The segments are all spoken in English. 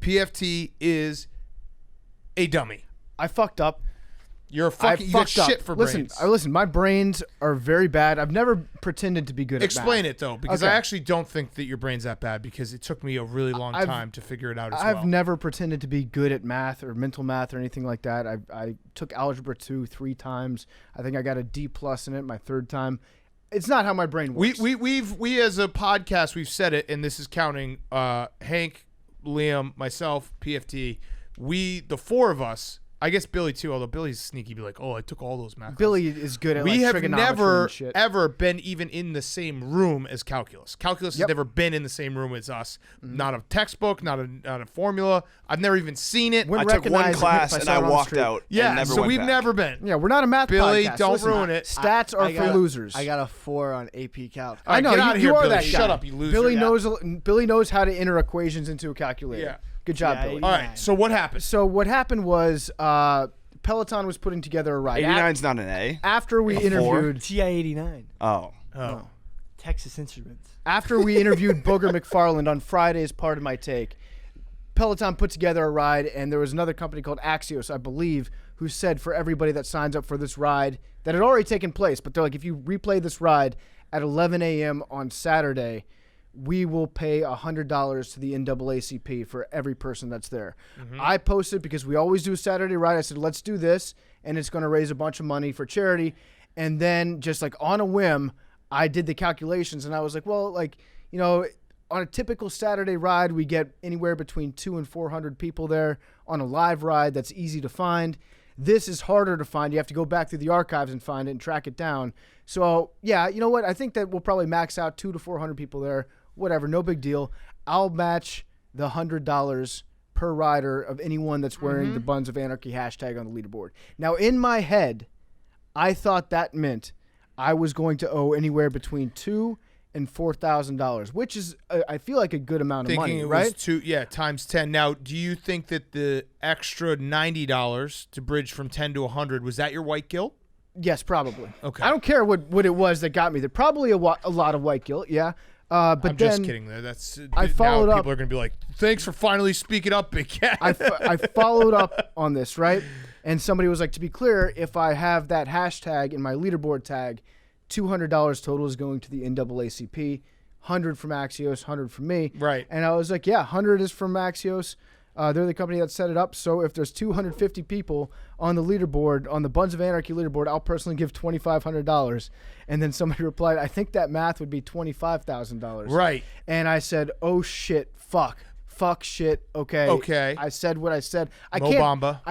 PFT is a dummy. I fucked up. You're a fucking. You got shit for brains. Listen. My brains are very bad. I've never pretended to be good. Explain at it though, because I actually don't think that your brain's that bad. Because it took me a really long time to figure it out as well. I've never pretended to be good at math or mental math or anything like that. I took algebra 2 3 times. I think I got a D+ in it my third time. It's not how my brain works. We as a podcast we've said it, and this is counting Hank, Liam, myself, PFT. The four of us. I guess Billy too, although Billy's sneaky, be like, oh, I took all those math Billy is good at we like have never, ever been even in the same room as calculus. Calculus has never been in the same room as us. Not a textbook, not a formula. I've never even seen it. I took one class and I walked out. Yeah, and never so went we've back. never been. Yeah, we're not a math Billy, podcast. don't Listen, ruin it. Stats are for losers. I got a 4 on AP Calc. All right, I know, get out of here, you are Billy. that guy. Shut up, you loser. Billy knows how to enter equations into a calculator. Yeah. Good job, Yeah, Billy. All right, so what happened? So what happened was Peloton was putting together a ride. 89's not an A. After we interviewed TI 89. Oh. Texas Instruments. After we interviewed Booger McFarland on Friday as part of my take, Peloton put together a ride, and there was another company called Axios, I believe, who said for everybody that signs up for this ride that had already taken place, but they're like, if you replay this ride at 11 a.m. on Saturday, we will pay $100 to the NAACP for every person that's there. I posted, because we always do a Saturday ride, I said, let's do this, and it's going to raise a bunch of money for charity. And then just like on a whim, I did the calculations, and I was like, well, like, you know, on a typical Saturday ride, we get anywhere between 200 and 400 people there. On a live ride, that's easy to find. This is harder to find. You have to go back through the archives and find it and track it down. So, yeah, you know what? I think that we'll probably max out 200 to 400 people there. Whatever, no big deal. I'll match the $100 per rider of anyone that's wearing the Buns of Anarchy hashtag on the leaderboard. Now, in my head, I thought that meant I was going to owe anywhere between $2,000 and $4,000, which is, I feel like, a good amount of money, right? Times 10. Now, do you think that the extra $90 to bridge from 10 to 100, was that your white guilt? Yes, probably. Okay. I don't care what it was that got me there. Probably a lot of white guilt, yeah. But I'm just kidding there. That's I followed now up. People are going to be like, thanks for finally speaking up, Big Cat. I followed up on this, right? And somebody was like, to be clear, if I have that hashtag in my leaderboard tag, $200 total is going to the NAACP, 100 from Axios, 100 from me. Right. And I was like, yeah, 100 is from Axios. They're the company that set it up. So if there's 250 people on the leaderboard, on the Buns of Anarchy leaderboard, I'll personally give $2,500. And then somebody replied, I think that math would be $25,000. Right. And I said, oh, shit, fuck, shit, okay. Okay. I said what I said. I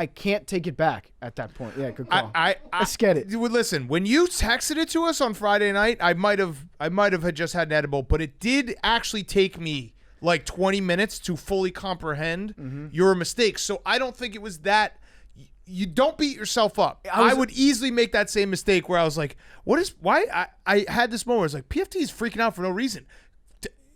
can't take it back at that point. Yeah, good call. Let's get it. Listen, when you texted it to us on Friday night, I might have had just had an edible, but it did actually take me like 20 minutes to fully comprehend your mistake. So I don't think it was that. You don't beat yourself up. I would easily make that same mistake where I was like, why? I had this moment where I was like, PFT is freaking out for no reason.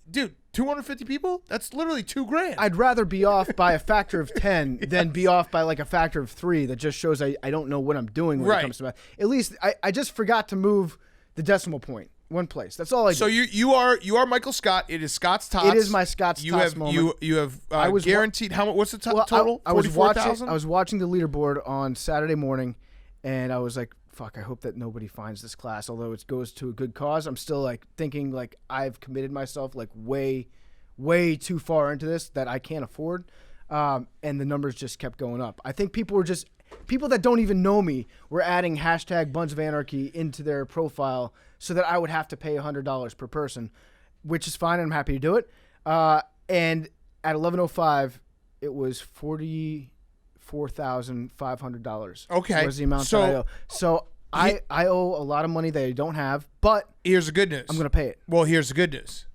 Dude, 250 people? That's literally $2,000. I'd rather be off by a factor of 10 than be off by like a factor of 3 that just shows I don't know what I'm doing when it comes to math. At least I just forgot to move the decimal point one place. That's all I did. So you are Michael Scott. It is Scotts Tots. It is my Scotts Tots moment. You have guaranteed how much? What's the total? I was watching the leaderboard on Saturday morning, and I was like, fuck, I hope that nobody finds this class. Although it goes to a good cause, I'm still like thinking like I've committed myself like way too far into this that I can't afford. And the numbers just kept going up. I think people that don't even know me were adding hashtag Buns of Anarchy into their profile so that I would have to pay $100 per person, which is fine. I'm happy to do it. And at 11:05, it was $44,500. Okay. Was the amount that I owe. So I owe a lot of money that I don't have, but here's the good news. I'm going to pay it. Well, here's the good news.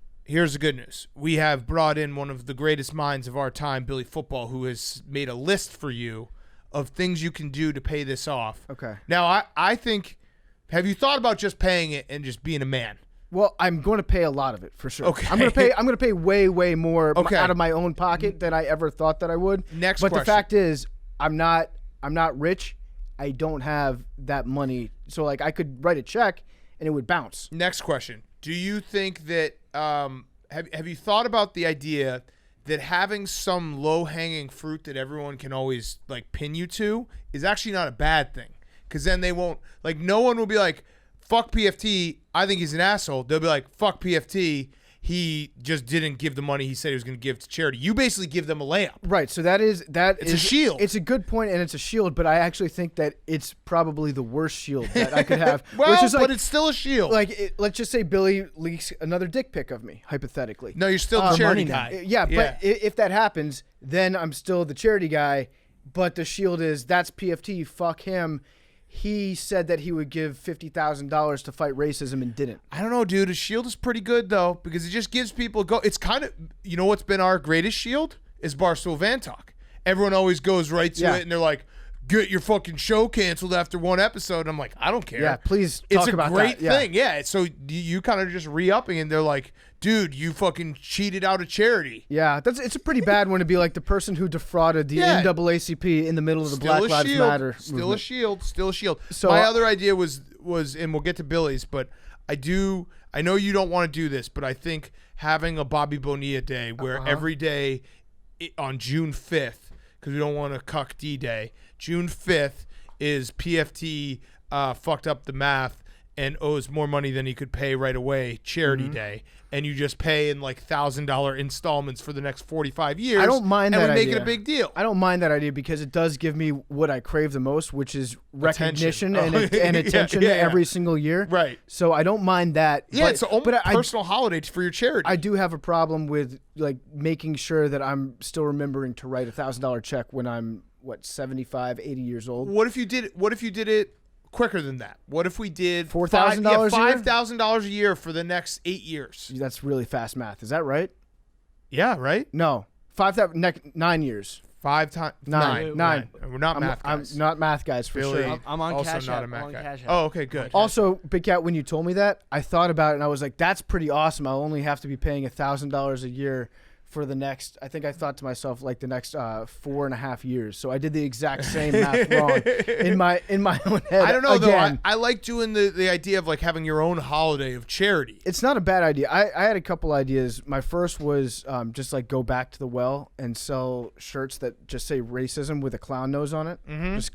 We have brought in one of the greatest minds of our time, Billy Football, who has made a list for you of things you can do to pay this off. Okay. Now, I think, have you thought about just paying it and just being a man? Well, I'm going to pay a lot of it for sure. Okay. I'm going to pay way more out of my own pocket than I ever thought that I would. Next question. But the fact is, I'm not rich. I don't have that money. So like I could write a check and it would bounce. Next question. Do you think that have you thought about the idea that having some low-hanging fruit that everyone can always like pin you to is actually not a bad thing. Because then they won't, like, no one will be like, fuck PFT, I think he's an asshole. They'll be like, fuck PFT, he just didn't give the money he said he was going to give to charity. You basically give them a layup. Right, so it's a shield. It's a good point, and it's a shield, but I actually think that it's probably the worst shield that I could have. Well, which is like, but it's still a shield. Like, let's just say Billy leaks another dick pic of me, hypothetically. No, you're still the charity money guy. Yeah, but if that happens, then I'm still the charity guy, but the shield is, that's PFT, fuck him. He said that he would give $50,000 to fight racism and didn't. I don't know, dude. A shield is pretty good, though, because it just gives people a go. It's kind of, you know what's been our greatest shield? Is Barstool Van Talk. Everyone always goes right to it, and they're like, get your fucking show canceled after one episode. And I'm like, I don't care. Yeah, please talk about that. It's a great thing. Yeah, so you kind of just re-upping, and they're like, dude, you fucking cheated out of charity. Yeah, it's a pretty bad one to be like the person who defrauded the NAACP in the middle of the Black Lives Matter Still movement. a shield. So my other idea was, and we'll get to Billy's, but I know you don't want to do this, but I think having a Bobby Bonilla day where every day on June 5th, because we don't want to cuck D-Day, June 5th is PFT fucked up the math and owes more money than he could pay right away, charity day, and you just pay in like $1,000 installments for the next 45 years. I don't mind that and we idea. make it a big deal. I don't mind that idea because it does give me what I crave the most, which is recognition Attention. and attention every single year. Right. So I don't mind that. Yeah, but, it's almost but personal holiday for your charity. I do have a problem with like making sure that I'm still remembering to write $1,000 check when I'm 75, 80 years old. What if you did it quicker than that? What if we did $4,000 a year? $5,000 a year for the next 8 years? That's really fast math. Is that right? Yeah, right? No. 9 years. 5 times 9. We're not math guys. I'm not math guys for Billy, sure. I'm on also CashApp. not a math I'm on guy. CashApp. Oh, okay, good. Also, Big Cat, when you told me that, I thought about it and I was like, that's pretty awesome. I'll only have to be paying $1,000 a year for the next, I think I thought to myself, like the next 4.5 years. So I did the exact same math wrong in my own head. I don't know, again. though. I like doing the idea of like having your own holiday of charity. It's not a bad idea. I had a couple ideas. My first was just like go back to the well and sell shirts that just say racism with a clown nose on it. Mm-hmm. Just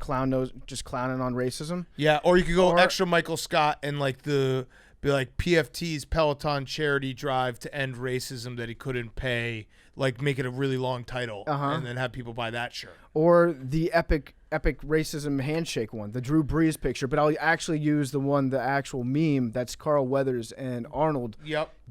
clowning on racism. Yeah, or you could go extra Michael Scott and like be like PFT's Peloton charity drive to end racism that he couldn't pay, like make it a really long title and then have people buy that shirt. Or the epic racism handshake one, the Drew Brees picture, but I'll actually use the actual meme that's Carl Weathers and Arnold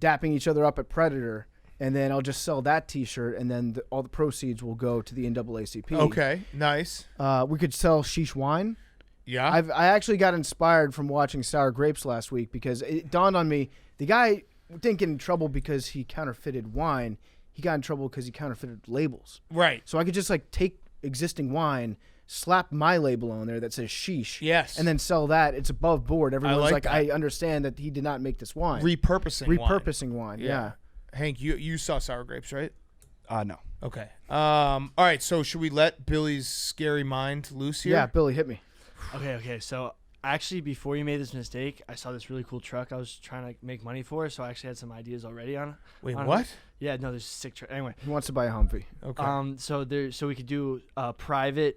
dapping each other up at Predator, and then I'll just sell that t-shirt, and then all the proceeds will go to the NAACP. Okay, nice. We could sell sheesh wine. Yeah. I actually got inspired from watching Sour Grapes last week because it dawned on me, the guy didn't get in trouble because he counterfeited wine. He got in trouble because he counterfeited labels. Right. So I could just like take existing wine, slap my label on there that says sheesh. Yes. And then sell that. It's above board. Everyone's like that. I understand that he did not make this wine. Repurposing wine. Yeah. Hank, you saw Sour Grapes, right? No. Okay. All right, so should we let Billy's scary mind loose here? Yeah, Billy, hit me. Okay. So actually, before you made this mistake, I saw this really cool truck I was trying to make money for. So I actually had some ideas already on it. Wait, on what? it. Yeah, no, there's a sick truck. Anyway, He wants to buy a Humvee. Okay. So we could do a private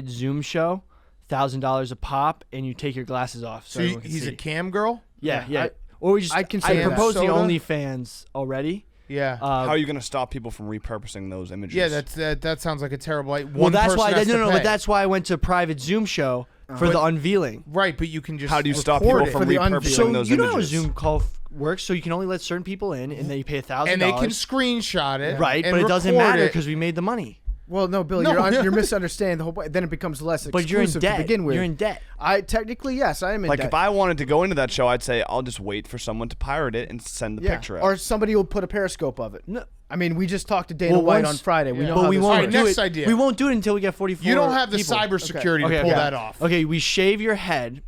Zoom show, $1,000 a pop, and you take your glasses off. So everyone can he's see. a cam girl? Yeah. Or we just. I I consider proposed that. the Soda? OnlyFans already. Yeah. How are you going to stop people from repurposing those images? Yeah, that sounds like a terrible idea. Well, that's why. But that's why I went to a private Zoom show for the unveiling. Right, but you can just How do you stop record people it. from For the repurposing So those you know images? how a Zoom call works. So you can only let certain people in, and then you pay $1,000. And they can screenshot it. right, and but it doesn't record matter it. because we made the money. Well, no, Billy, No, you're misunderstanding the whole point. Then it becomes less But you're in exclusive debt. to begin with. You're in debt. I technically, yes, I am in Like debt. if I wanted to go into that show, I'd say I'll just wait for someone to pirate it and send the picture out. Or somebody will put a Periscope of it. No. I mean, we just talked to Dana Well, White once- on Friday. We Yeah. know But how we this won't Alright, works. do next it. idea. We won't do it until we get 44. You don't have the people. cybersecurity to Okay, pull okay. that off. Okay, we shave your head,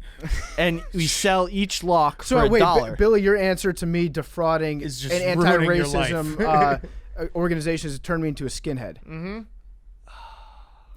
and we sell each lock So for wait, $1. Billy, your answer to me defrauding Is just an ruining your anti-racism organization has turned me into a skinhead.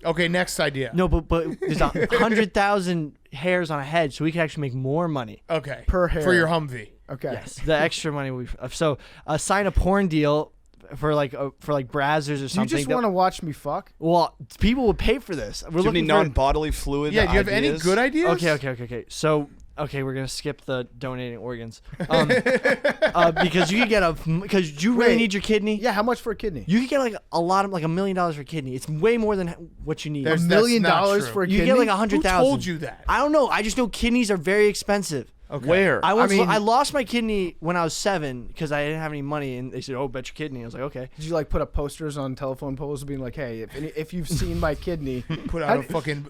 Okay, next idea. No, but there's 100,000 hairs on a head, so we can actually make more money. Okay. Per hair. For your Humvee. Okay. Yes, the extra money we. So sign a porn deal. for Brazzers or You something. just want to watch me fuck? Well, people would pay for this. We're Do you have any looking for. non-bodily fluid? Yeah, do you have any ideas? good ideas? Okay. So, we're gonna skip the donating organs, because you could get because you really Wait. need your kidney. Yeah, how much for a kidney? You could get like $1 million for a kidney. It's way more than what you need. There's- $1 that's million not true. for a You kidney? get like Who 100,000. told you that? I don't know. I just know kidneys are very expensive. Okay. Where? I lost my kidney when I was 7 because I didn't have any money, and they said, "Oh, bet your kidney." I was like, "Okay." Did you like put up posters on telephone poles being like, "Hey, if you've seen my kidney, Put out a fucking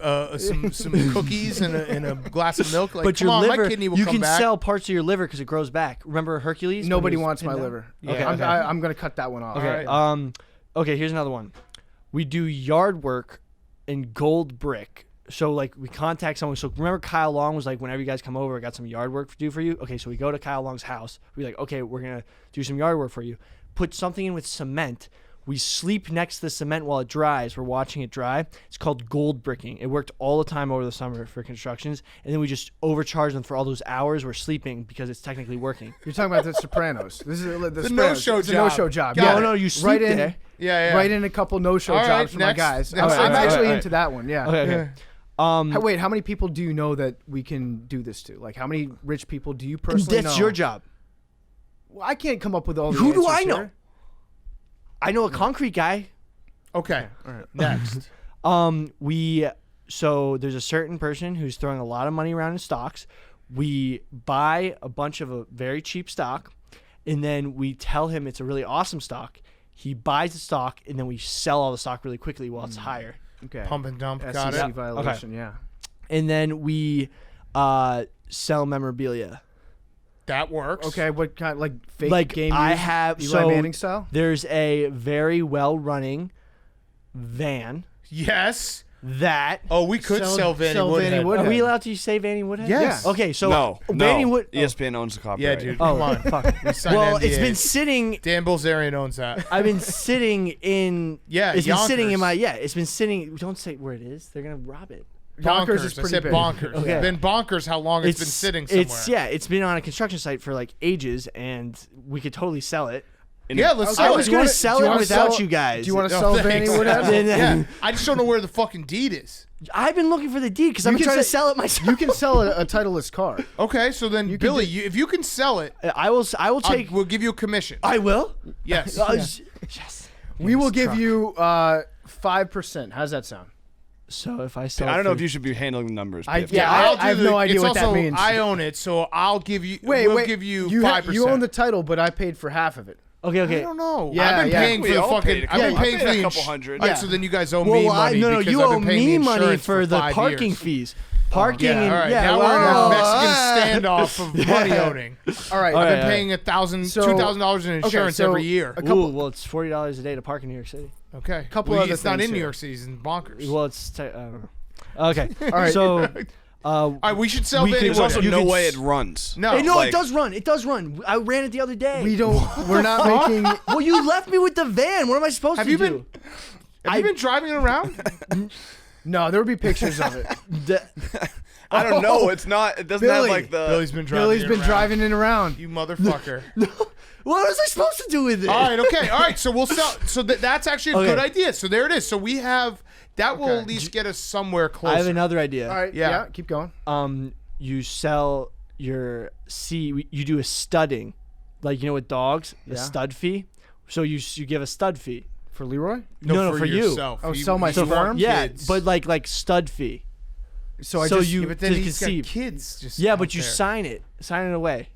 some cookies and a glass of milk. Like, But come your on, liver, my kidney will you come can back. sell parts of your liver because it grows back. Remember Hercules? when nobody he was wants my pinned down? liver." Okay, I'm, okay. I'm gonna cut that one off. Okay. Alright. Okay. Here's another one. We do yard work in gold brick. So like we contact someone. So remember Kyle Long was like, whenever you guys come over, I got some yard work to do for you. Okay, so we go to Kyle Long's house. We're like, okay, we're gonna do some yard work for you. Put something in with cement. We sleep next to the cement while it dries. We're watching it dry. It's called gold bricking. It worked all the time over the summer for constructions, and then we just overcharge them for all those hours we're sleeping because it's technically working. You're talking about the Sopranos. This is the Sopranos. no-show It's a job. no-show job. Got Yeah, it. No, you sleep right in, there. Yeah. Right in a couple no-show All right, jobs for my next- guys. next I'm one. actually All right. into that one. Yeah. Okay. Wait, how many people do you know that we can do this to? Like, how many rich people do you personally That's know? your job. Well, I can't come up with all the Who do answers I know? here. I know a concrete guy. Okay. All right. Next. So there's a certain person who's throwing a lot of money around in stocks. We buy a bunch of a very cheap stock, and then we tell him it's a really awesome stock. He buys the stock, and then we sell all the stock really quickly while it's higher. Okay. Pump and dump. Got SEC it. violation. Yeah. And then we sell memorabilia. That works. Okay. What kind? Like fake Like, game? I use, have- Eli so- Manning style. There's a very well-running van Yes. that... Oh, we could sell Vanny Woodhead. Woodhead. Are we allowed to say Vanny Woodhead? Yes. Okay, so No. Vanny Wood... ESPN owns the copyright. Yeah, dude. Oh, Come on. fuck. Signed Well, it's NDAs. been sitting... Dan Bilzerian owns that. I've been sitting in... Yeah, It's been sitting in Yonkers. my... Yeah, it's been sitting... Don't say where it is. They're going to rob it. Bonkers is I pretty said big. bonkers. Okay. It's been bonkers how long it's been sitting somewhere. It's been on a construction site for like ages, and we could totally sell it. Yeah, let's I sell was it. going to do sell you it wanna without sell- you guys. Do you want to No, sell Vanny thanks. Woodhead? Then- Yeah, I just don't know where the fucking deed is. I've been looking for the deed because I've You been can trying to say- sell it myself. You can sell a titleist car. Okay, so then You can Billy, do- if you can sell it, I will take... we'll give you a commission. I will? Yes. Yes. We will give you 5%. How's that sound? So if I sell I don't it know for- if you should be handling numbers. I- PFT. yeah, I'll I have do no idea it's what that also, means. I own it, so I'll give you. Wait, we'll wait. give you you 5%. You own the title, but I paid for half of it. Okay, I okay. don't know. Yeah, I've been yeah. paying for We the all fucking. paid a I've been couple- paying I for paid the a couple ins- hundred. All right, Yeah. so then you guys owe me Well, money no, because you I've owe been paying me the money insurance for the 5 parking years. fees. Parking Yeah, and all right. yeah, now well, we're in a Mexican standoff of money owning. All right. I've been right. paying $1,000, So- $2,000 in insurance so- every year. a couple- Ooh, well, it's $40 a day to park in New York City. Okay, couple well, other it's not things in New here. York City. It's in bonkers. Well, it's I don't know. Okay. All right. So, All right, we should sell we Vanny could- There's also Woodhead. no can way s- it runs. No, hey, no, like- it does run. It does run. I ran it the other day. We don't. We're not making. Well, you left me with the van. What am I supposed Have to you do? Have you been driving it around? No, there would be pictures of it. I don't know. It's not. It doesn't Billy. have like the. Billy's been driving. Billy's it been around. driving it around. You motherfucker. What was I supposed to do with it? All right, okay, all right. So we'll sell. So that's actually a Okay. good idea. So there it is. So we have that will Okay. at least get us somewhere closer. I have another idea. All right. Yeah. Yeah. Keep going. You sell your you do a studding, like with dogs, a Yeah. stud fee. So you give a stud fee. For Leroy. No, for you. yourself. Oh, sell my you want sperm? Yeah, kids. but like stud fee. So I So just you- Yeah, but then to he's got conceive. kids. Just Yeah, out but you there. sign it away.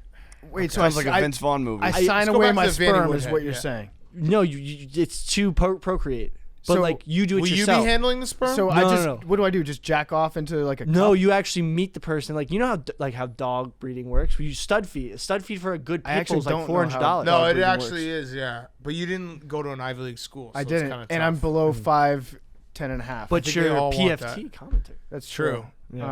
wait. So Sounds I, like a I, Vince Vaughn movie. I Let's sign go away back my to the Vanny sperm, is Woodhead, what you're yeah. saying. No, it's to procreate. But So like you do it Will you yourself. be handling the sperm? So No, I no, just. no. What do I do? Just jack off into like a. No, cup? you actually meet the person. Like you know how dog breeding works. You stud feed. A stud feed for a good I pit actually bull is like don't know how- $400. no, dog it breeding actually works. is. Yeah, but you didn't go to an Ivy League school. So I it's didn't, kinda and I'm tough. below 5'10" and a half. But think you're they a all want PFT commenter. That's True. true. All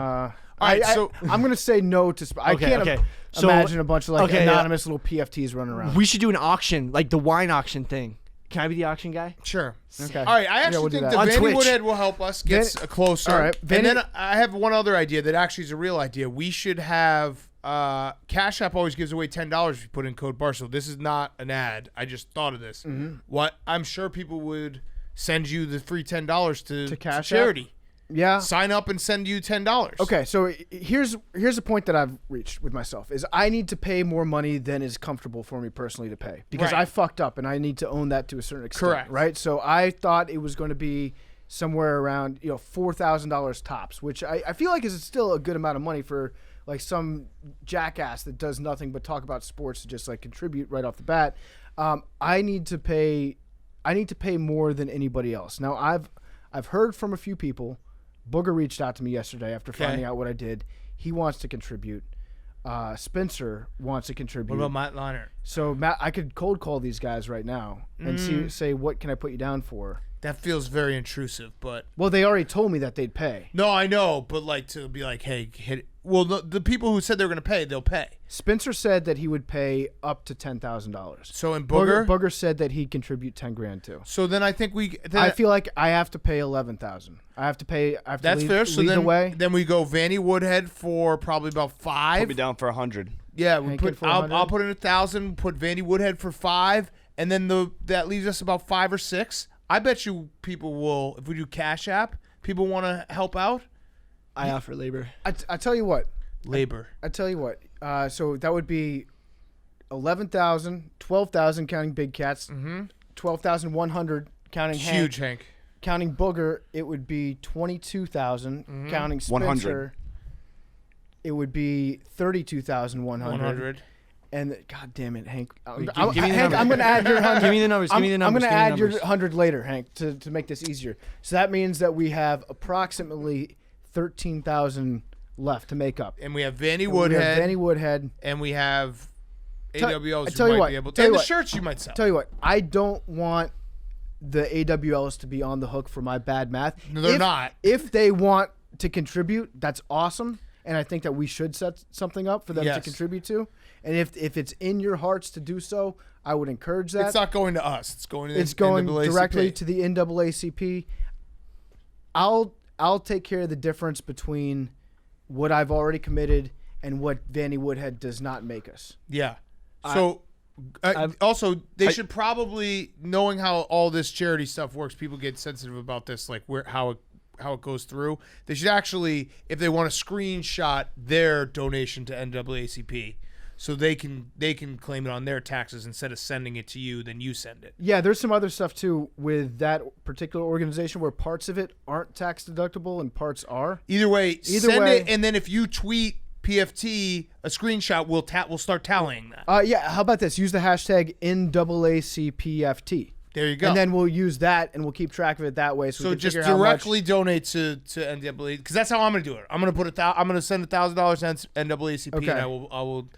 right, I, so- I'm gonna say no to. I Okay, can't okay. So- imagine a bunch of like okay, yeah. anonymous little PFTs running around. We should do an auction, like the wine auction thing. Can I be the auction guy? Sure. Okay. All right, I actually we'll do think that. the On Vanny Twitch. Woodhead will help us get closer. all right, and Vanny- then I have one other idea that actually is a real idea. We should have Cash App always gives away $10 if you put in code Barstool. This is not an ad. I just thought of this. What I'm sure people would send you the free $10 to Cash charity. Yeah. Sign up and send you $10. Okay, so here's a point that I've reached with myself is I need to pay more money than is comfortable for me personally to pay because Right. I fucked up and I need to own that to a certain extent. Correct. Right. So I thought it was going to be somewhere around $4,000 tops, which I feel like is still a good amount of money for like some jackass that does nothing but talk about sports to just like contribute right off the bat. I need to pay more than anybody else. Now I've heard from a few people. Booger reached out to me yesterday after finding out what I did. He wants to contribute. Spencer wants to contribute. What about Matt Leinart? So Matt, I could cold call these guys right now and say what can I put you down for. That feels very intrusive, but Well, they already told me that they'd pay. no, I know, but like to be like, hey, hit it. Well, the people who said they're going to pay, they'll pay. Spencer said that he would pay up to $10,000. So in Booger, Booger said that he'd contribute $10,000 too. so then I think I feel like I have to pay $11,000. I have to pay. I have to that's lead, fair. So lead then, the way. then we go Vanny Woodhead for probably about Put $5. me down for 100. Yeah, we Hank put. in for I'll 100. put in 1,000. Put Vandy Woodhead for $5, and then that leaves us about 5 or 6. I bet you people will, if we do Cash App, people want to help out. I offer labor. I tell you what. Labor. I tell you what. So that would be 11,000, 12,000 counting Big Cats, 12,100 counting Hank. Huge, Hank. Counting Booger, it would be 22,000. Counting Spencer, 100. it would be 32,100. 100. And God damn it, Hank! give me the Hank, numbers. I'm going to add your 100. Give me the numbers. Give me the numbers. I'm going to give me the add your numbers. 100 later, Hank, to make this easier. So that means that we have approximately 13,000 left to make up. And we have Vanny We have Woodhead. Vanny Woodhead. And we have Tell- AWLs I who tell you might what, be able to. tell you And the what. shirts you might sell. Tell you what, I don't want the AWLs to be on the hook for my bad math. No, they're not. If they want to contribute, that's awesome. And I think that we should set something up for them to Yes. contribute to. And if it's in your hearts to do so, I would encourage that. It's not going to us. It's going to It's going NAACP. directly to the NAACP. I'll take care of the difference between what I've already committed and what Vanny Woodhead does not make us. Yeah. So, also, they should probably, knowing how all this charity stuff works, people get sensitive about this, like how it goes through. They should actually, if they want to screenshot their donation to NAACP, so they can claim it on their taxes instead of sending it to you, then you send it. Yeah, there's some other stuff too with that particular organization where parts of it aren't tax deductible and parts are. Either way, Either send way- it, and then if you tweet PFT a screenshot, we'll start tallying that. Yeah, how about this? Use the hashtag NAACPFT. There you go. And then we'll use that and we'll keep track of it that way. So we So can just figure how much- directly donate to NAACP, because that's how I'm going to do it. I'm going to send $1,000 to NAACP, Okay. and I will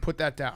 put that down.